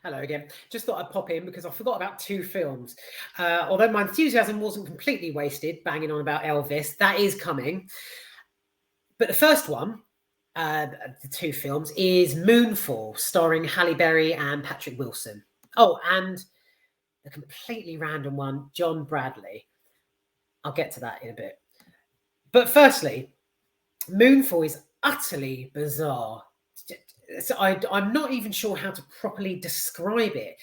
Hello again. Just thought I'd pop in because I forgot about two films. Although my enthusiasm wasn't completely wasted, banging on about Elvis, that is coming. But the first one, the two films, is Moonfall, starring Halle Berry and Patrick Wilson. Oh, and the completely random one, John Bradley. I'll get to that in a bit. But firstly, Moonfall is utterly bizarre. So I'm not even sure how to properly describe it,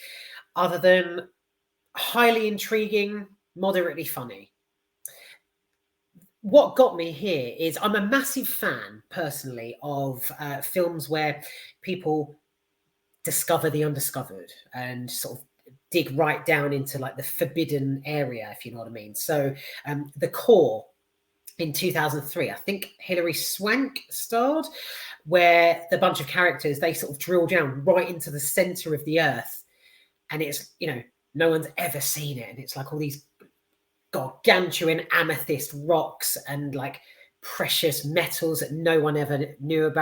other than highly intriguing, moderately funny. What got me here is I'm a massive fan, personally, of films where people discover the undiscovered and sort of dig right down into like the forbidden area, if you know what I mean. So The Core in 2003, I think Hilary Swank starred, where the bunch of characters, they sort of drill down right into the center of the earth, and it's, you know, no one's ever seen it, and it's like all these gargantuan amethyst rocks and like precious metals that no one ever knew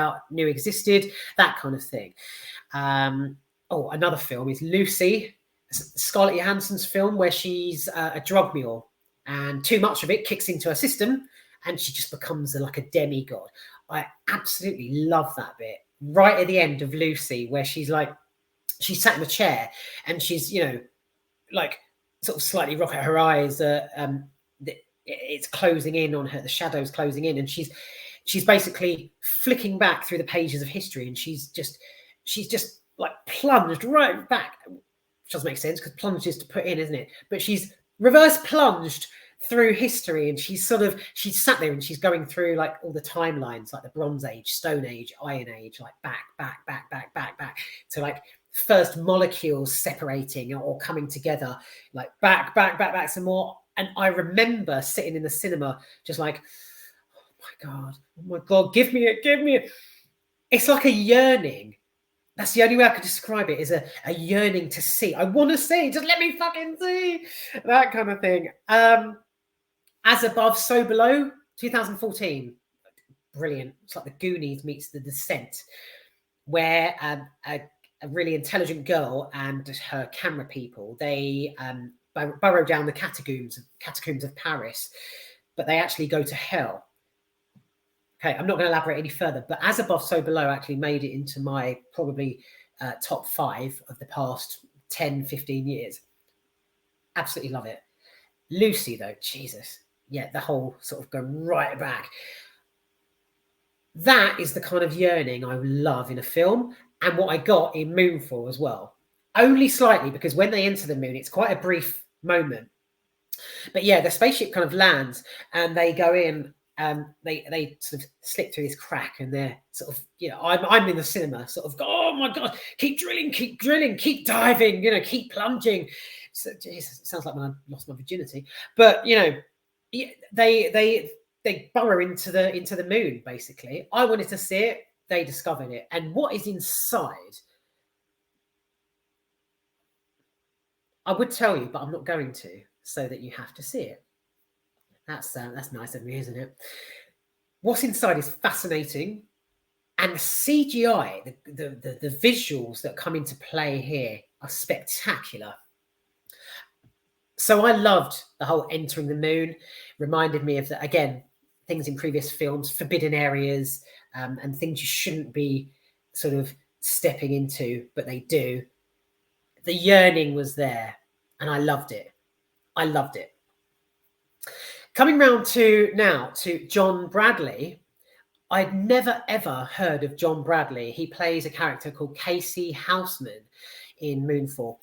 existed, that kind of thing. Another film is Lucy, Scarlett Johansson's film, where she's a drug mule and too much of it kicks into her system and she just becomes like a demigod. I absolutely love that bit right at the end of Lucy, where she's sat in a chair and she's, you know, like sort of slightly rock at her eyes. It's closing in on her, the shadows closing in, and she's basically flicking back through the pages of history, and she's just like plunged right back, which doesn't make sense because plunge is to put in, isn't it? But she's reverse plunged through history, and she's sat there and she's going through like all the timelines, like the Bronze Age, Stone Age, Iron Age, like back to like first molecules separating or coming together, like back some more. And I remember sitting in the cinema just like, oh my god, give me it. It's like a yearning. That's the only way I could describe it, is a yearning to see. I want to see, just let me fucking see, that kind of thing. As Above, So Below, 2014. Brilliant. It's like the Goonies meets The Descent, where a really intelligent girl and her camera people, they burrow down the catacombs of Paris, but they actually go to hell. Okay, I'm not going to elaborate any further, but As Above, So Below actually made it into my probably top 5 of the past 10, 15 years. Absolutely love it. Lucy, though, Jesus. Yeah, the whole sort of go right back. That is the kind of yearning I love in a film, and what I got in Moonfall as well. Only slightly, because when they enter the moon, it's quite a brief moment. But yeah, the spaceship kind of lands and they go in, they sort of slip through this crack, and they're sort of, you know, I'm in the cinema sort of, oh my god, keep drilling, keep diving, you know, keep plunging. So, Jesus, it sounds like when I lost my virginity. But, you know, they burrow into the moon, basically. I wanted to see it, they discovered it. And what is inside, I would tell you, but I'm not going to, so that you have to see it. That's nice of me, isn't it? What's inside is fascinating, and the CGI, the visuals that come into play here are spectacular. So I loved the whole entering the moon. Reminded me of that, again, things in previous films, forbidden areas, and things you shouldn't be sort of stepping into, but they do. The yearning was there, and I loved it. Coming round to now to John Bradley. I'd never ever heard of John Bradley. He plays a character called Casey Houseman in Moonfall.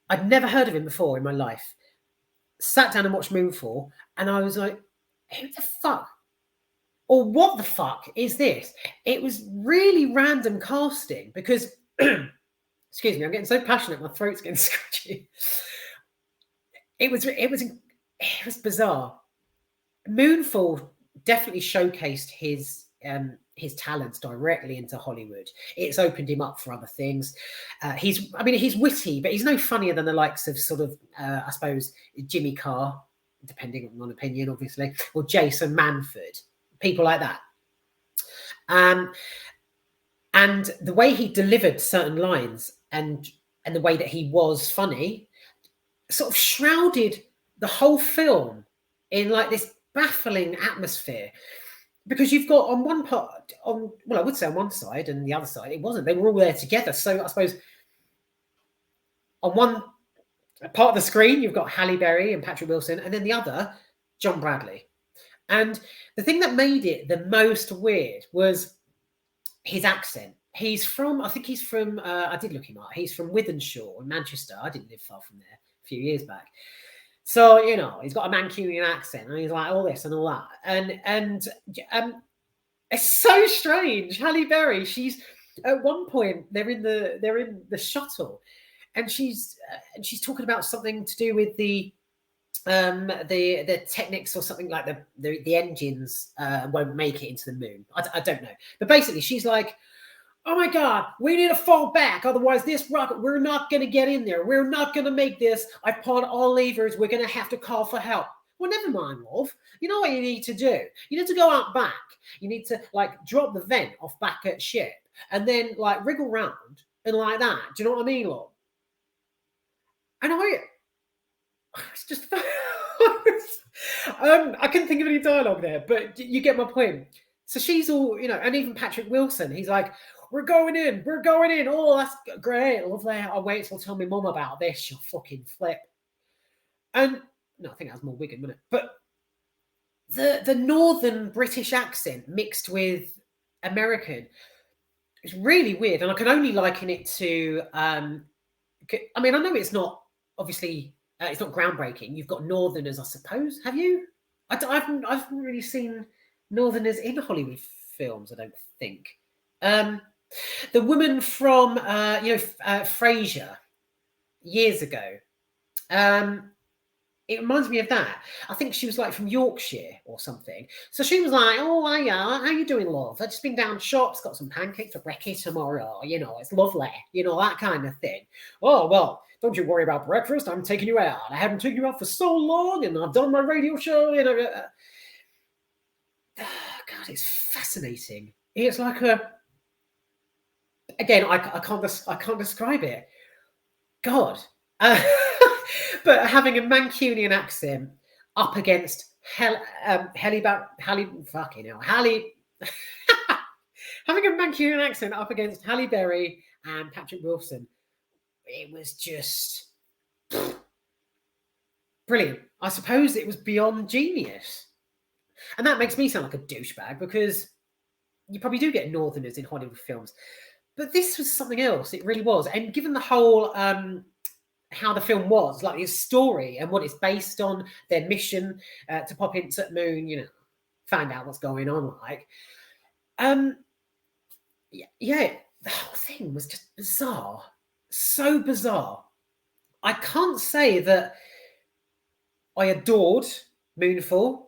I'd never heard of him before in my life. Sat down and watched Moonfall, and I was like, who the fuck? Or what the fuck is this? It was really random casting because, excuse me, I'm getting so passionate, my throat's getting scratchy. It was bizarre. Moonfall definitely showcased his talents directly into Hollywood. It's opened him up for other things. He's witty, but he's no funnier than the likes of sort of, I suppose, Jimmy Carr, depending on opinion, obviously, or Jason Manford, people like that. And the way he delivered certain lines and and the way that he was funny sort of shrouded the whole film in like this baffling atmosphere. Because you've got on one part, I would say on one side, and the other side, it wasn't. They were all there together. So I suppose on one part of the screen, you've got Halle Berry and Patrick Wilson, and then the other, John Bradley. And the thing that made it the most weird was his accent. He's from, I think he's from, I did look him up. He's from Wythenshawe in Manchester. I didn't live far from there a few years back. So, you know, he's got a Mancunian accent and he's like all this and all that. And it's so strange. Halle Berry, she's at one point, they're in the shuttle and she's talking about something to do with the techniques or something like the engines won't make it into the moon. I don't know. But basically she's like, oh my God, we need to fall back. Otherwise this rocket, we're not going to get in there. We're not going to make this. I've pulled all levers. We're going to have to call for help. Well, never mind, love. You know what you need to do? You need to go out back. You need to like drop the vent off back at ship and then like wriggle round and like that. Do you know what I mean, love? And it's just, I couldn't think of any dialogue there, but you get my point. So she's all, you know, and even Patrick Wilson, he's like, we're going in. Oh, that's great. Lovely. I'll wait till tell my mum about this. She'll fucking flip. And no, I think that was more Wigan, wasn't it? But the northern British accent mixed with American is really weird. And I can only liken it to, I mean, I know it's not, obviously, it's not groundbreaking. You've got Northerners, I suppose. Have you? I haven't really seen Northerners in Hollywood films, I don't think. The woman from Frasier years ago. It reminds me of that. I think she was like from Yorkshire or something. So she was like, "Oh, hiya, how you doing, love? I've just been down shops, got some pancakes for brekkie tomorrow. You know, it's lovely. You know, that kind of thing. Oh, well, don't you worry about breakfast. I'm taking you out. I haven't taken you out for so long, and I've done my radio show. You know, God, it's fascinating. It's like again, I can't describe it. God, but having a Mancunian accent up against Halle, having a Mancunian accent up against Halle Berry and Patrick Wilson, it was just brilliant. I suppose it was beyond genius, and that makes me sound like a douchebag because you probably do get Northerners in Hollywood films. But this was something else. It really was. And given the whole, how the film was, like its story and what it's based on, their mission to pop into the moon, you know, find out what's going on, like. Yeah, the whole thing was just bizarre. So bizarre. I can't say that I adored Moonfall.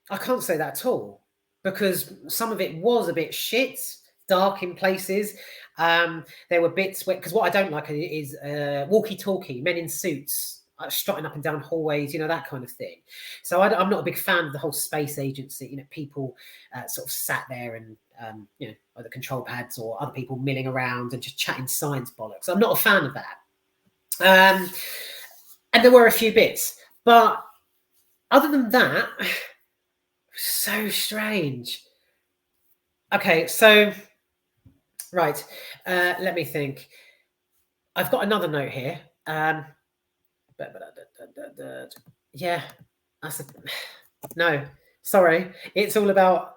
I can't say that at all. Because some of it was a bit shit. Dark in places. There were bits where, because what I don't like is walkie-talkie, men in suits, strutting up and down hallways, you know, that kind of thing. So I'm not a big fan of the whole space agency, you know, people sort of sat there and, you know, either control pads or other people milling around and just chatting science bollocks. I'm not a fan of that. And there were a few bits, but other than that, so strange. Okay, so right, let me think. I've got another note here. Yeah, no, sorry. It's all about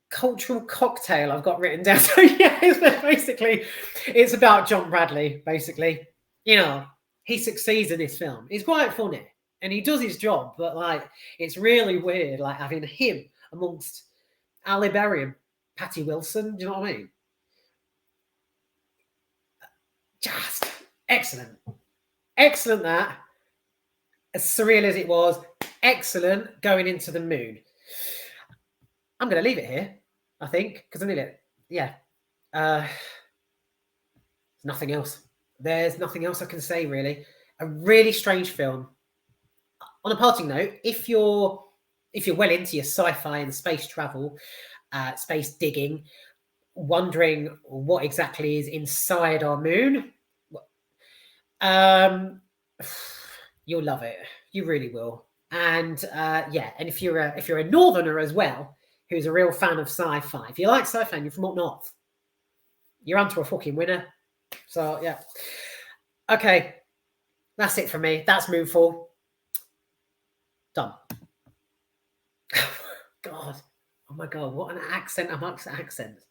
cultural cocktail I've got written down. So yeah, it's about John Bradley, basically. You know, he succeeds in this film. He's quite funny and he does his job, but like, it's really weird, like having him amongst Halle Berry and Patty Wilson. Do you know what I mean? Just excellent. Excellent that. As surreal as it was, excellent going into the moon. I'm going to leave it here, I think, because I need it. Yeah. Nothing else. There's nothing else I can say, really. A really strange film. On a parting note, if you're well into your sci-fi and space travel, space digging, wondering what exactly is inside our moon, You'll love it. You really will. And yeah, and if you're a northerner as well, who's a real fan of sci-fi, if you like sci-fi and you're from up north, you're onto a fucking winner. So yeah. Okay, that's it for me. That's Moonfall. Done. God. Oh my God, what an accent amongst accents.